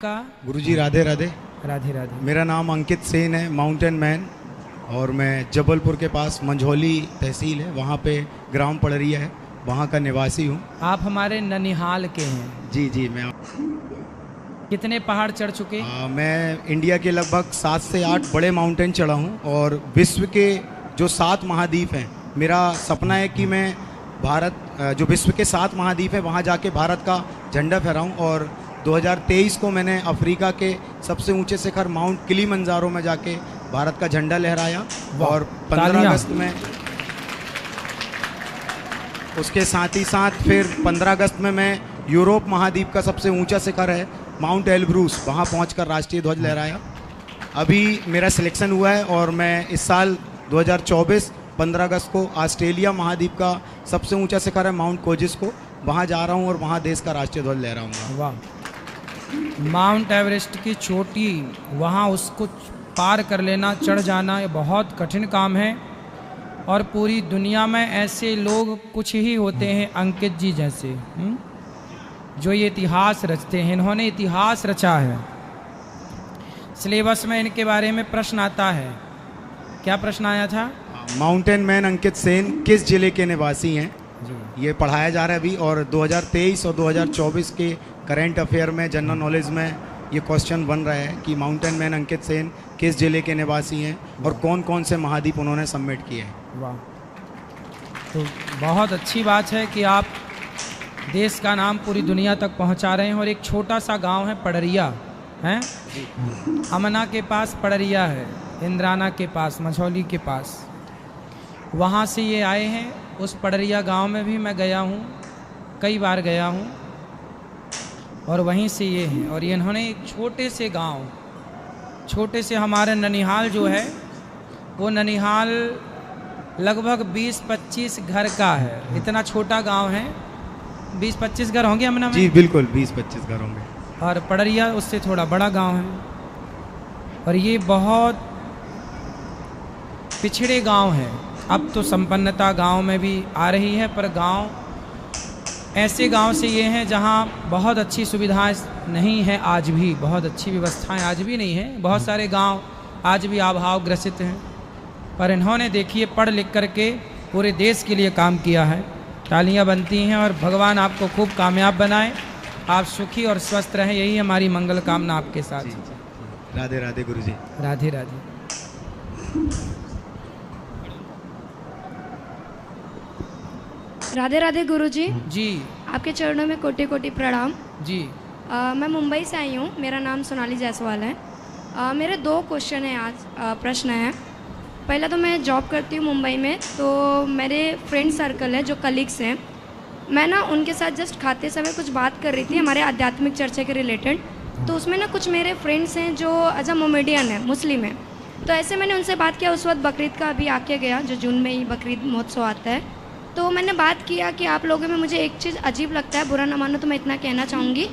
का गुरुजी राधे राधे। राधे राधे। मेरा नाम अंकित सेन है, माउंटेन मैन, और मैं जबलपुर के पास मंझौली तहसील है, वहाँ पे ग्राम पड़रिया है, वहाँ का निवासी हूँ। आप हमारे ननिहाल के हैं? जी जी। मैं कितने पहाड़ चढ़ चुके? मैं इंडिया के लगभग 7 से 8 बड़े माउंटेन चढ़ा हूँ, और विश्व के जो 7 महाद्वीप हैं, मेरा सपना है कि मैं भारत जो विश्व के 7 महाद्वीप हैं वहाँ जाके भारत का झंडा फहराऊँ। और 2023 को मैंने अफ्रीका के सबसे ऊंचे शिखर माउंट किलीमंजारो में जाके भारत का झंडा लहराया। और 15 अगस्त में उसके साथ ही साथ फिर 15 अगस्त में मैं यूरोप महाद्वीप का सबसे ऊंचा शिखर है माउंट एलब्रूस, वहाँ पहुंचकर राष्ट्रीय ध्वज लहराया। अभी मेरा सिलेक्शन हुआ है और मैं इस साल 2024 15 अगस्त को ऑस्ट्रेलिया महाद्वीप का सबसे ऊंचा शिखर है माउंट कोजिस्को, वहाँ जा रहा हूँ और वहाँ देश का राष्ट्रीय ध्वज लहराऊंगा। वाह! माउंट एवरेस्ट की चोटी, वहाँ उसको पार कर लेना, चढ़ जाना, ये बहुत कठिन काम है। और पूरी दुनिया में ऐसे लोग कुछ ही होते हैं, अंकित जी जैसे, जो ये इतिहास रचते हैं। इन्होंने इतिहास रचा है। सिलेबस में इनके बारे में प्रश्न आता है। क्या प्रश्न आया था? माउंटेन मैन अंकित सेन किस जिले के निवासी हैं, जी। ये पढ़ाया जा रहा है अभी। और 2023 और 2024 के करंट अफेयर में, जनरल नॉलेज में ये क्वेश्चन बन रहा है कि माउंटेन मैन अंकित सेन किस जिले के निवासी हैं और कौन कौन से महाद्वीप उन्होंने सबमिट किए हैं। वाह! तो बहुत अच्छी बात है कि आप देश का नाम पूरी दुनिया तक पहुंचा रहे हैं। और एक छोटा सा गांव है पड़रिया, हैं? अमना के पास पड़रिया है, इंद्राना के पास, मंझौली के पास, वहाँ से ये आए हैं। उस पड़रिया गांव में भी मैं गया हूँ, कई बार गया हूँ, और वहीं से ये हैं। और ये इन्होंने एक छोटे से गांव, छोटे से हमारे ननिहाल जो है, वो ननिहाल लगभग 20-25 घर का है। इतना छोटा गांव है, 20-25 घर होंगे अमना में? जी बिल्कुल, 20-25 घर होंगे। और पड़रिया उससे थोड़ा बड़ा गांव है। और ये बहुत पिछड़े गांव हैं। अब तो संपन्नता गांव में भी आ रही है, पर गांव ऐसे गांव से ये हैं जहां बहुत अच्छी सुविधाएं नहीं है, आज भी बहुत अच्छी व्यवस्थाएं आज भी नहीं है। बहुत सारे गांव आज भी अभाव ग्रसित हैं, पर इन्होंने देखिए पढ़ लिख करके पूरे देश के लिए काम किया है। तालियां बनती हैं। और भगवान आपको खूब कामयाब बनाए, आप सुखी और स्वस्थ रहें, यही हमारी मंगल कामना आपके साथ। राधे राधे गुरुजी। राधे राधे। राधे राधे गुरुजी। जी आपके चरणों में कोटि कोटि प्रणाम जी। मैं मुंबई से आई हूँ, मेरा नाम सोनाली जायसवाल है। मेरे 2 क्वेश्चन हैं आज, प्रश्न हैं। पहला तो मैं जॉब करती हूँ मुंबई में, तो मेरे फ्रेंड सर्कल है जो कलीग्स हैं, मैं ना उनके साथ जस्ट खाते समय कुछ बात कर रही थी हमारे आध्यात्मिक चर्चा के रिलेटेड। तो उसमें ना कुछ मेरे फ्रेंड्स हैं जो एज अ मोमेडियन है, मुस्लिम है। तो ऐसे मैंने उनसे बात किया। उस वक्त बकरीद का अभी आके गया, जो जून में ही बकरीद महोत्सव आता है। तो मैंने बात किया कि आप लोगों में मुझे एक चीज़ अजीब लगता है, बुरा ना मानो तो मैं इतना कहना चाहूँगी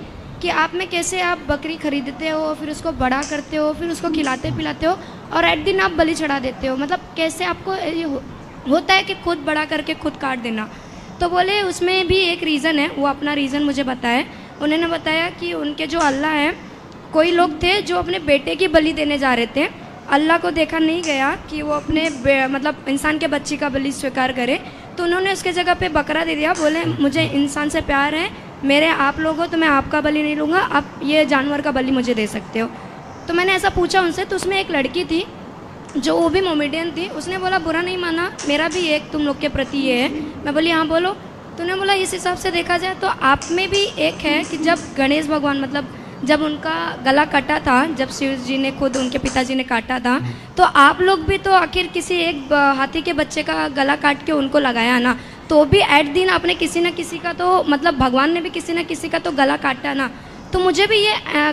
कि आप में कैसे आप बकरी खरीदते हो, फिर उसको बड़ा करते हो, फिर उसको खिलाते पिलाते हो, और एट दिन आप बलि चढ़ा देते हो। मतलब कैसे आपको ये होता है कि खुद बड़ा करके खुद काट देना। तो बोले उसमें भी एक रीज़न है, वो अपना रीज़न मुझे बताया। उन्होंने बताया कि उनके जो अल्लाह हैं, कोई लोग थे जो अपने बेटे की बलि देने जा रहे थे। अल्लाह को देखा नहीं गया कि वो अपने मतलब इंसान के बच्चे का बलि स्वीकार करे, तो उन्होंने उसके जगह पे बकरा दे दिया। बोले मुझे इंसान से प्यार है, मेरे आप लोग हो तो मैं आपका बलि नहीं लूँगा, आप ये जानवर का बलि मुझे दे सकते हो। तो मैंने ऐसा पूछा उनसे, तो उसमें एक लड़की थी जो वो भी मोमेडियन थी। उसने बोला बुरा नहीं माना, मेरा भी एक तुम लोग के प्रति ये है। मैं बोली हाँ बोलो। तो उन्होंने बोला इस हिसाब से देखा जाए तो आप में भी एक है कि जब गणेश भगवान, मतलब जब उनका गला कटा था, जब शिव जी ने खुद उनके पिताजी ने काटा था, तो आप लोग भी तो आखिर किसी एक हाथी के बच्चे का गला काट के उनको लगाया ना, तो भी एट दिन आपने किसी न किसी का तो, मतलब भगवान ने भी किसी न किसी का तो गला काटा ना। तो मुझे भी ये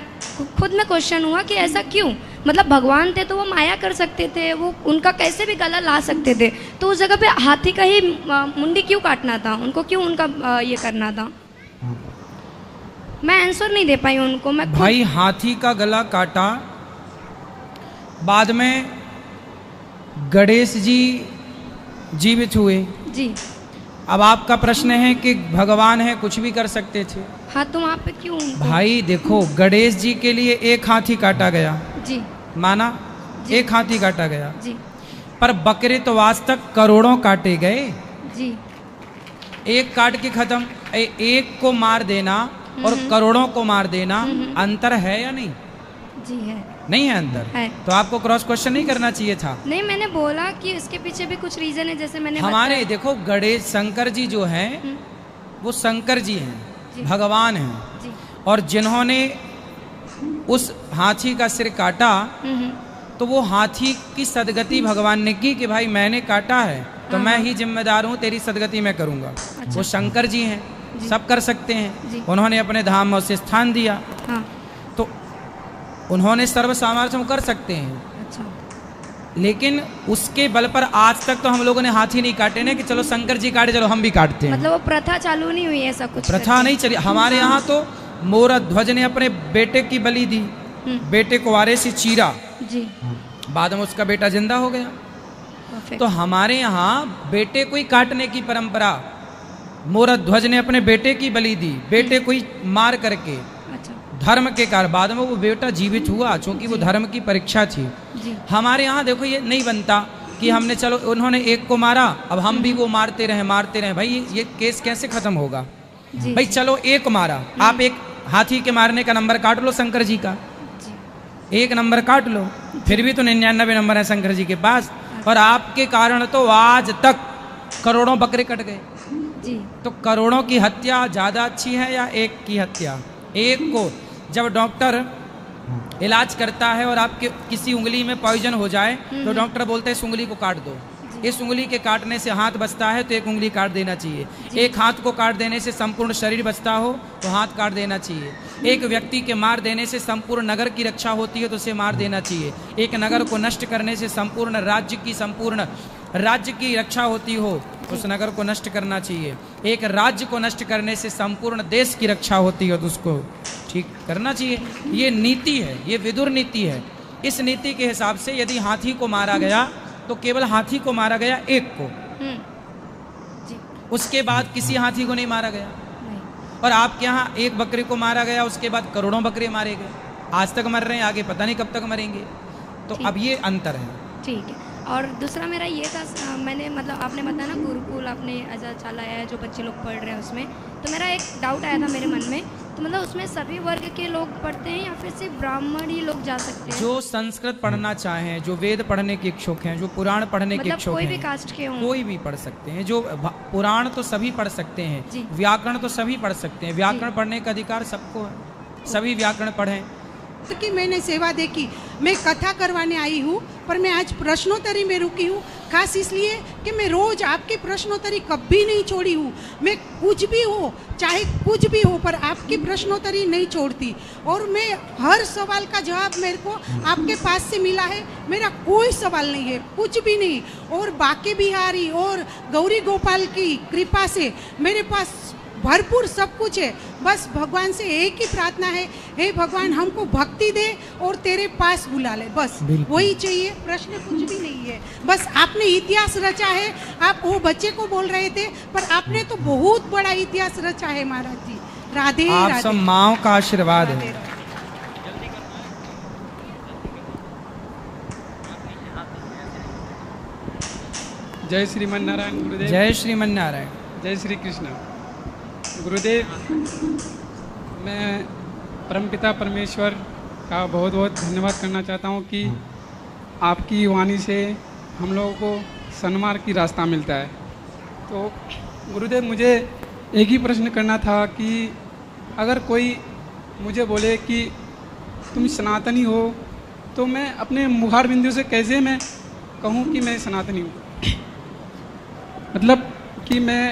खुद में क्वेश्चन हुआ कि ऐसा क्यों? मतलब भगवान थे तो वो माया कर सकते थे, वो उनका कैसे भी गला ला सकते थे, तो उस जगह पे हाथी का ही मुंडी क्यों काटना था? उनको क्यों उनका ये करना था? मैं आंसर नहीं दे पाई उनको। मैं भाई हाथी का गला काटा, बाद में गणेश जी जीवित हुए। जी। अब आपका प्रश्न है कि भगवान है कुछ भी कर सकते थे। हाँ, तो वहाँ पे क्यों उनको- भाई देखो, गणेश जी के लिए एक हाथी काटा गया, जी माना, जी। एक हाथी काटा गया, जी पर बकरे तो आज तक करोड़ों काटे गए। जी एक काट के खत्म, एक को मार देना और करोड़ों को मार देना, अंतर है या नहीं? जी है। नहीं है अंतर। है। तो आपको क्रॉस क्वेश्चन नहीं करना चाहिए था। नहीं, मैंने बोला कि इसके पीछे भी कुछ रीजन है, जैसे मैंने हमारे बताया। देखो, गणेश शंकर जी जो हैं हम्म, वो शंकर जी जी। हैं, भगवान हैं, जी। और जिन्होंने उस हाथी का सिर काटा हम्म, तो वो हाथी की सदगति भगवान ने की कि भाई मैंने काटा है तो हाँ, मैं हाँ। ही जिम्मेदार हूँ, तेरी सदगति मैं करूँगा। अच्छा। वो शंकर जी हैं, जी। सब कर सकते जी। हैं। उन्होंने अपने धाम में उसे स्थान दिया, हाँ। तो उन्होंने सर्व सामर्थ्य में कर सकते हैं। अच्छा। लेकिन उसके बल पर आज तक तो हम लोगों ने हाथी नहीं काटे ना कि चलो शंकर जी काटे, चलो हम भी काटते हैं। मतलब वो प्रथा चालू नहीं हुई, ऐसा कुछ प्रथा करके? नहीं चली। हमारे यहाँ तो मोरा ध्वज ने अपने बेटे की बलि दी, बेटे को आरे से चीरा, जी। बाद में उसका बेटा जिंदा हो गया। परफेक्ट। तो हमारे यहाँ बेटे को ही काटने की परंपरा, मोरा ध्वज ने अपने बेटे की बलि दी, बेटे को ही मार करके अच्छा। धर्म के कारण, बाद में वो बेटा जीवित हुआ क्योंकि वो जी। धर्म की परीक्षा थी। जी। हमारे यहाँ देखो ये नहीं बनता कि हमने, चलो उन्होंने एक को मारा अब हम भी वो मारते रहे। भाई ये केस कैसे खत्म होगा? जी। भाई चलो एक मारा, आप एक हाथी के मारने का नंबर काट लो शंकर जी का, जी। एक नंबर काट लो, फिर भी तो 99 नंबर है शंकर जी के पास, और आपके कारण तो आज तक करोड़ों बकरे कट गए। जी। तो करोड़ों की हत्या ज्यादा अच्छी है या एक की हत्या? एक को जब डॉक्टर इलाज करता है और आपके किसी उंगली में पॉइजन हो जाए तो डॉक्टर बोलते हैं इस उंगली को काट दो, इस उंगली के काटने से हाथ बचता है तो एक उंगली काट देना चाहिए। एक हाथ को काट देने से संपूर्ण शरीर बचता हो तो हाथ काट देना चाहिए। एक व्यक्ति के मार देने से संपूर्ण नगर की रक्षा होती है तो उसे मार देना चाहिए। एक नगर को नष्ट करने से संपूर्ण राज्य की रक्षा होती हो तो उस नगर को नष्ट करना चाहिए। एक राज्य को नष्ट करने से संपूर्ण देश की रक्षा होती है तो उसको ठीक करना चाहिए। ये नीति है, ये विदुर नीति है। इस नीति के हिसाब से यदि हाथी को मारा गया तो केवल हाथी को मारा गया, एक को, जी। उसके बाद किसी हाथी को नहीं मारा गया। नहीं। और आपके यहाँ एक बकरे को मारा गया, उसके बाद करोड़ों बकरे मारे गए। आज तक मर रहे हैं, आगे पता नहीं कब तक मरेंगे। तो ठीक। अब ये अंतर है। ठीक है। और दूसरा मेरा ये था, मैंने मतलब आपने बताया ना गुरुकुल आपने ऐसा चलाया है जो बच्चे लोग पढ़ रहे हैं उसमें, तो मेरा एक डाउट आया था मेरे मन में, तो मतलब उसमें सभी वर्ग के लोग पढ़ते हैं या फिर सिर्फ ब्राह्मण ही लोग जा सकते हैं? जो संस्कृत पढ़ना चाहें, जो वेद पढ़ने के इच्छुक हैं, जो पुराण पढ़ने के मतलब इच्छुक कोई भी हैं, कास्ट के हों? कोई भी पढ़ सकते हैं। जो पुराण तो सभी पढ़ सकते हैं, जी। व्याकरण तो सभी पढ़ सकते हैं। व्याकरण पढ़ने का अधिकार सबको है, सभी व्याकरण पढ़ें। कि मैंने सेवा देखी, मैं कथा करवाने आई हूँ, पर मैं आज प्रश्नोत्तरी में रुकी हूँ, खास इसलिए कि मैं रोज आपकी प्रश्नोत्तरी कभी नहीं छोड़ी हूँ। मैं कुछ भी हो, चाहे कुछ भी हो, पर आपकी प्रश्नोत्तरी नहीं छोड़ती। और मैं हर सवाल का जवाब मेरे को आपके पास से मिला है। मेरा कोई सवाल नहीं है, कुछ भी नहीं। और बाके बिहारी और गौरी गोपाल की कृपा से मेरे पास भरपूर सब कुछ है। बस भगवान से एक ही प्रार्थना है, हे भगवान हमको भक्ति दे और तेरे पास बुला ले, बस वही चाहिए। प्रश्न कुछ भी नहीं है। बस आपने इतिहास रचा है। आप वो बच्चे को बोल रहे थे, पर आपने तो बहुत बड़ा इतिहास रचा है महाराज जी। राधे आप राधे। सब माओ का आशीर्वाद राधे है। राधे। जय श्रीमन नारायण गुरुदेव। जय श्रीमन नारायण। जय श्री कृष्ण गुरुदेव। मैं परमपिता परमेश्वर का बहुत बहुत धन्यवाद करना चाहता हूँ कि आपकी वाणी से हम लोगों को सन्मार्ग की रास्ता मिलता है। तो गुरुदेव मुझे एक ही प्रश्न करना था कि अगर कोई मुझे बोले कि तुम सनातनी हो तो मैं अपने मुखार बिंदु से कैसे मैं कहूँ कि मैं सनातनी हूँ, मतलब कि मैं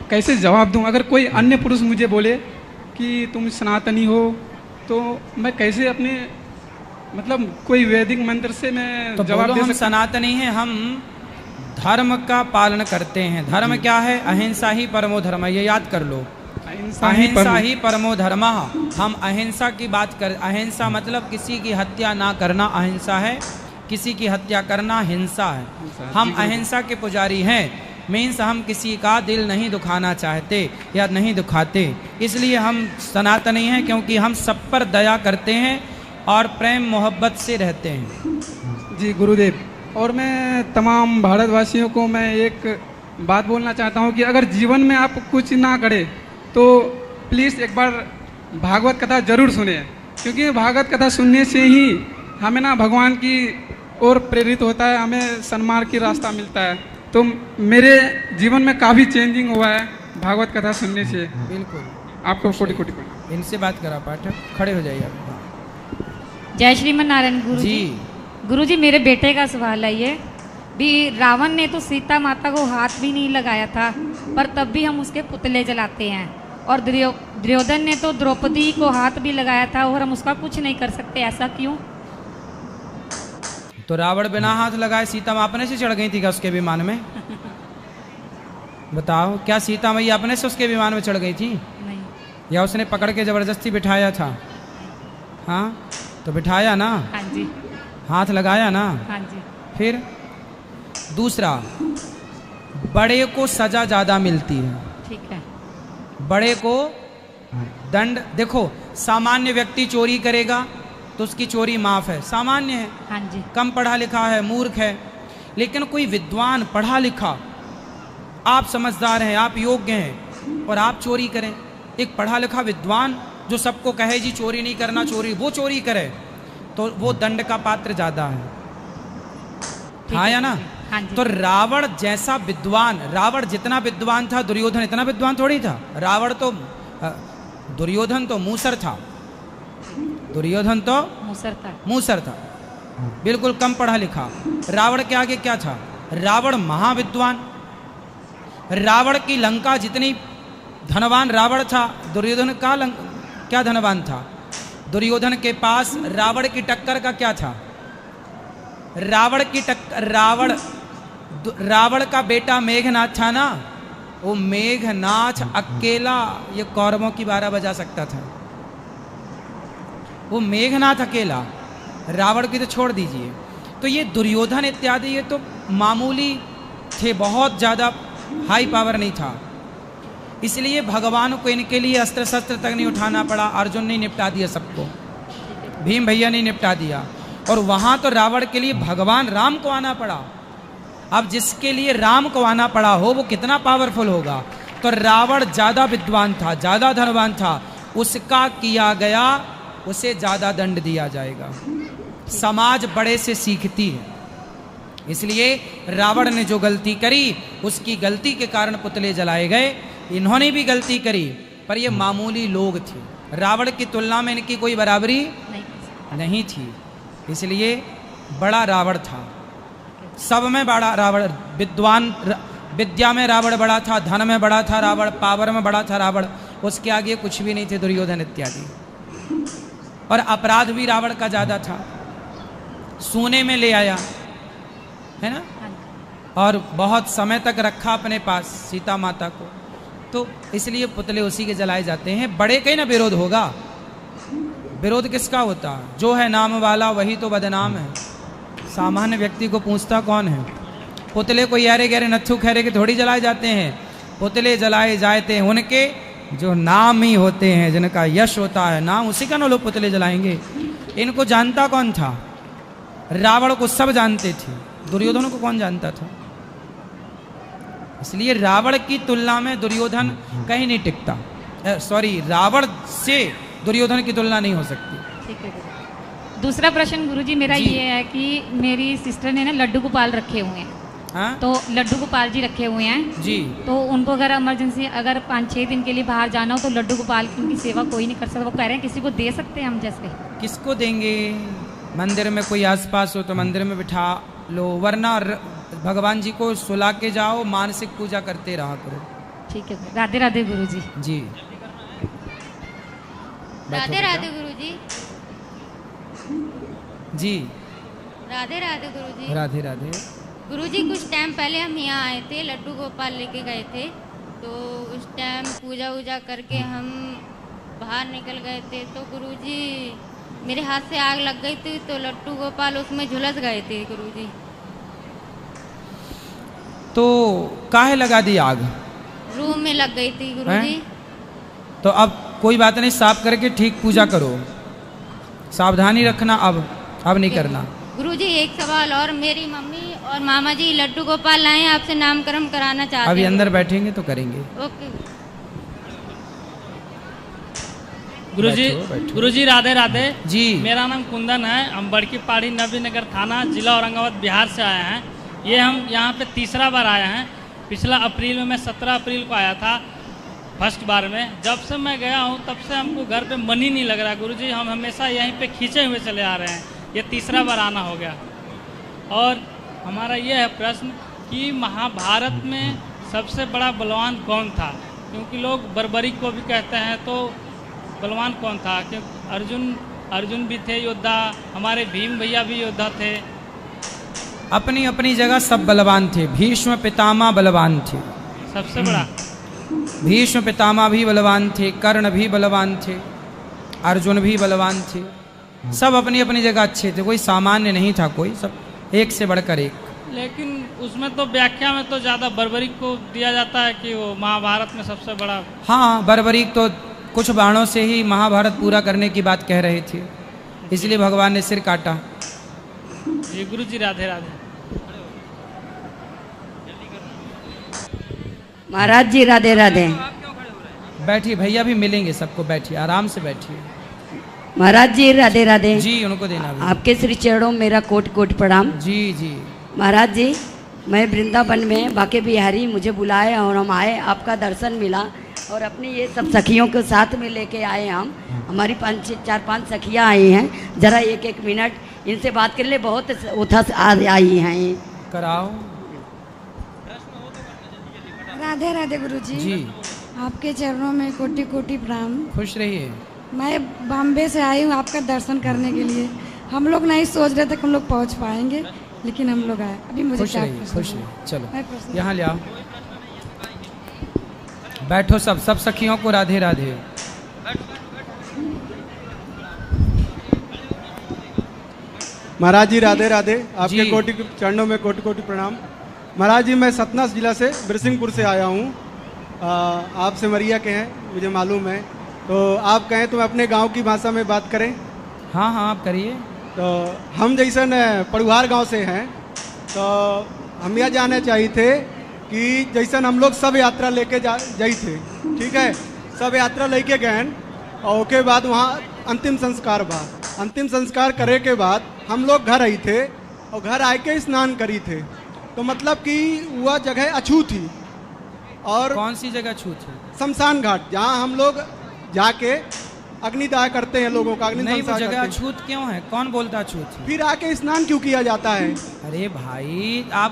कैसे जवाब दूं? अगर कोई अन्य पुरुष मुझे बोले कि तुम सनातनी हो तो मैं कैसे अपने मतलब कोई वैदिक मंत्र से मैं तो जवाब बोलो दे हम सकता? सनातनी हैं, हम धर्म का पालन करते हैं। धर्म क्या है? अहिंसा ही परमो धर्म, ये याद कर लो। अहिंसा ही परमो धर्म। हम अहिंसा की बात कर, अहिंसा मतलब किसी की हत्या ना करना अहिंसा है, किसी की हत्या करना हिंसा है। हम अहिंसा के पुजारी हैं। मीन्स हम किसी का दिल नहीं दुखाना चाहते या नहीं दुखाते, इसलिए हम सनातनी हैं, क्योंकि हम सब पर दया करते हैं और प्रेम मोहब्बत से रहते हैं। जी गुरुदेव, और मैं तमाम भारतवासियों को मैं एक बात बोलना चाहता हूँ कि अगर जीवन में आप कुछ ना करें तो प्लीज़ एक बार भागवत कथा जरूर सुने, क्योंकि भागवत कथा सुनने से ही हमें ना भगवान की ओर प्रेरित होता है, हमें सन्मार्ग की रास्ता मिलता है। तो मेरे जीवन में काफ़ी चेंजिंग हुआ है भागवत कथा सुनने से। बिल्कुल, आपको कोटि कोटि प्रणाम। इनसे बात करा पाठक, खड़े हो जाइए आप। जय श्रीमन नारायण गुरु जी। गुरु जी, मेरे बेटे का सवाल है ये भी, रावण ने तो सीता माता को हाथ भी नहीं लगाया था, पर तब भी हम उसके पुतले जलाते हैं, और दुर्योधन ने तो द्रौपदी को हाथ भी लगाया था और हम उसका कुछ नहीं कर सकते, ऐसा क्यों? तो रावण बिना हाथ लगाए सीता माँ अपने से चढ़ गई थी क्या उसके विमान में? बताओ, क्या सीता मैया अपने से उसके विमान में चढ़ गई थी? नहीं। या उसने पकड़ के जबरदस्ती बिठाया था? हाँ, तो बिठाया ना, हाँ जी, हाथ लगाया ना। हाँ जी। फिर दूसरा, बड़े को सजा ज्यादा मिलती है, ठीक है। बड़े को दंड। देखो, सामान्य व्यक्ति चोरी करेगा तो उसकी चोरी माफ है, सामान्य है, हाँ जी। कम पढ़ा लिखा है, मूर्ख है। लेकिन कोई विद्वान पढ़ा लिखा, आप समझदार हैं, आप योग्य हैं, और आप चोरी करें, एक पढ़ा लिखा विद्वान जो सबको कहे जी चोरी नहीं करना, चोरी, वो चोरी करे, तो वो दंड का पात्र ज्यादा है। हाँ या ना? हाँ जी। तो रावण जैसा विद्वान, रावण जितना विद्वान था दुर्योधन इतना विद्वान थोड़ी था। रावण तो दुर्योधन तो मूसर था, दुर्योधन तो मूसर था, बिल्कुल कम पढ़ा लिखा। रावण के आगे क्या था? रावण महाविद्वान। रावण की लंका जितनी धनवान रावण था, दुर्योधन का क्या धनवान था? दुर्योधन के पास रावण की टक्कर का क्या था? रावण की टक्कर, रावण का बेटा मेघनाथ था ना, वो मेघनाथ अकेला ये कौरवों की 12 बजा सकता था। वो मेघनाथ अकेला, रावण की तो छोड़ दीजिए। तो ये दुर्योधन इत्यादि ये तो मामूली थे, बहुत ज़्यादा हाई पावर नहीं था, इसलिए भगवान को इनके लिए अस्त्र शस्त्र तक नहीं उठाना पड़ा। अर्जुन ने निपटा दिया सबको, भीम भैया ने निपटा दिया, और वहाँ तो रावण के लिए भगवान राम को आना पड़ा। अब जिसके लिए राम को आना पड़ा हो वो कितना पावरफुल होगा। तो रावण ज़्यादा विद्वान था, ज़्यादा धनवान था, उसका किया गया उसे ज़्यादा दंड दिया जाएगा। समाज बड़े से सीखती है, इसलिए रावण ने जो गलती करी उसकी गलती के कारण पुतले जलाए गए। इन्होंने भी गलती करी, पर ये मामूली लोग थे, रावण की तुलना में इनकी कोई बराबरी नहीं थी, इसलिए बड़ा रावण था, सब में बड़ा रावण। विद्वान, विद्या में रावण बड़ा था, धन में बड़ा था रावण, पावर में बड़ा था रावण, उसके आगे कुछ भी नहीं थे दुर्योधन इत्यादि। और अपराध भी रावण का ज्यादा था, सोने में ले आया है ना, और बहुत समय तक रखा अपने पास सीता माता को, तो इसलिए पुतले उसी के जलाए जाते हैं। बड़े का ही ना विरोध होगा, विरोध किसका होता? जो है नाम वाला वही तो बदनाम है। सामान्य व्यक्ति को पूछता कौन है? पुतले को यारे गहरे नत्थु खैरे के थोड़ी जलाए जाते हैं, पुतले जलाए जाते हैं उनके जो नाम ही होते हैं, जिनका यश होता है, नाम उसी का ना लोग पुतले जलाएंगे। इनको जानता कौन था? रावण को सब जानते थे, दुर्योधन को कौन जानता था? इसलिए रावण की तुलना में दुर्योधन कहीं नहीं टिकता। सॉरी, रावण से दुर्योधन की तुलना नहीं हो सकती। ठीक है। दूसरा प्रश्न गुरुजी मेरा ये है कि मेरी सिस्टर ने ना लड्डू गोपाल रखे हुए हैं। हाँ? तो लड्डू गोपाल जी रखे हुए हैं जी, तो उनको अगर इमरजेंसी अगर 5-6 दिन के लिए बाहर जाना हो तो लड्डू गोपाल की उनकी सेवा कोई नहीं कर सकता, वो कह रहे हैं किसी को दे सकते हैं हम जैसे? किसको देंगे? मंदिर में कोई आसपास हो तो मंदिर में बिठा लो, वरना भगवान जी को सुला के जाओ, मानसिक पूजा करते रहा करो। ठीक है, राधे राधे गुरुजी। जी, राधे राधे गुरुजी। जी, राधे राधे गुरुजी। राधे राधे। गुरुजी, कुछ टाइम पहले हम यहाँ आए थे, लड्डू गोपाल लेके गए थे, तो उस टाइम पूजा वूजा करके हम बाहर निकल गए थे, तो गुरुजी मेरे हाथ से आग लग गई थी, तो लड्डू गोपाल उसमें झुलस गए थे गुरुजी। तो काहे लगा दी आग? रूम में लग गई थी गुरुजी। तो अब कोई बात नहीं, साफ करके ठीक पूजा करो, सावधानी रखना, अब नहीं करना। गुरुजी एक सवाल और, मेरी मम्मी और मामा जी लड्डू गोपाल लाए हैं, आपसे नामकरण कराना चाहते हैं। अभी अंदर बैठेंगे तो करेंगे। ओके गुरुजी राधे राधे जी। मेरा नाम कुंदन है, हम बड़की पहाड़ी नबीनगर थाना जिला औरंगाबाद बिहार से आए हैं। ये हम यहाँ पे तीसरा बार आए हैं। पिछला अप्रैल में मैं 17 अप्रैल को आया था फर्स्ट बार में। जब से मैं गया हूँ तब से हमको घर पे मन ही नहीं लग रहा गुरुजी, हम हमेशा यहीं पे खींचे हुए चले आ रहे हैं। ये तीसरा बार आना हो गया। और हमारा ये है प्रश्न कि महाभारत में सबसे बड़ा बलवान कौन था? क्योंकि लोग बर्बरीक को भी कहते हैं, तो बलवान कौन था? क्योंकि अर्जुन भी थे योद्धा, हमारे भीम भैया भी योद्धा थे। अपनी अपनी जगह सब बलवान थे। भीष्म पितामह बलवान थे, सबसे बड़ा भीष्म पितामह भी बलवान थे, कर्ण भी बलवान थे, अर्जुन भी बलवान थे। सब अपनी अपनी जगह अच्छे थे, कोई सामान्य नहीं था, कोई सब एक से बढ़कर एक। लेकिन उसमें तो व्याख्या में तो ज़्यादा बर्बरीक को दिया जाता है कि वो महाभारत में सबसे बड़ा। हाँ, बर्बरीक तो कुछ बाणों से ही महाभारत पूरा करने की बात कह रहे थे, इसलिए भगवान ने सिर काटा। जी गुरुजी राधे राधे। महाराज जी राधे राधे। बैठिए, भैया भी मिलेंगे सबको, बैठिए, आराम से बैठिए। महाराज जी राधे राधे। जी, उनको देना भी। आपके श्री चरणों में मेरा कोटि कोटि प्रणाम। जी जी। महाराज जी, मैं वृंदावन में बाके बिहारी मुझे बुलाए और हम आए, आपका दर्शन मिला और अपनी ये सब सखियों के साथ में लेके आए हम। हमारी 4-5 सखियाँ आई हैं, जरा एक मिनट इनसे बात कर ले, बहुत उठा आई हैं। कराओ। राधे राधे गुरुजी। जी। आपके चरणों में कोटि कोटि प्रणाम। खुश रहिए। मैं बॉम्बे से आई हूँ आपका दर्शन करने के लिए। हम लोग नहीं सोच रहे थे कि हम लोग पहुँच पाएंगे, लेकिन हम लोग आए। अभी मुझे खुश रहिए, खुश रहिए। चलो मैं प्रश्न- यहाँ ले आओ, बैठो सब सखियों को राधे राधे। महाराज जी राधे राधे। आपके जी। कोटि चरणों में कोटि कोटि प्रणाम। महाराज जी, मैं सतना जिला से बिरसिंहपुर से आया हूँ। आप सिमरिया के हैं, मुझे मालूम है। तो आप कहें तो अपने गांव की भाषा में बात करें? हाँ हाँ, आप करिए। तो हम जैसे पड़ुहार गांव से हैं, तो हम यह जानना चाहिए थे कि जैसन हम लोग सब यात्रा लेके जाई थे, ठीक है, सब यात्रा लेके गए और उसके बाद वहाँ अंतिम संस्कार बा। अंतिम संस्कार करे के बाद हम लोग घर आई थे और घर आके स्नान करी थे। तो मतलब कि वह जगह अछूत थी। और कौन सी जगह छूत है? शमशान घाट, जहाँ हम लोग जाके अग्निदाह करते हैं लोगों का, अग्नि नहीं, वो संस्कार जगह करते हैं। अछूत क्यों है? कौन बोलता अछूत है? फिर आके स्नान क्यों किया जाता है? अरे भाई, आप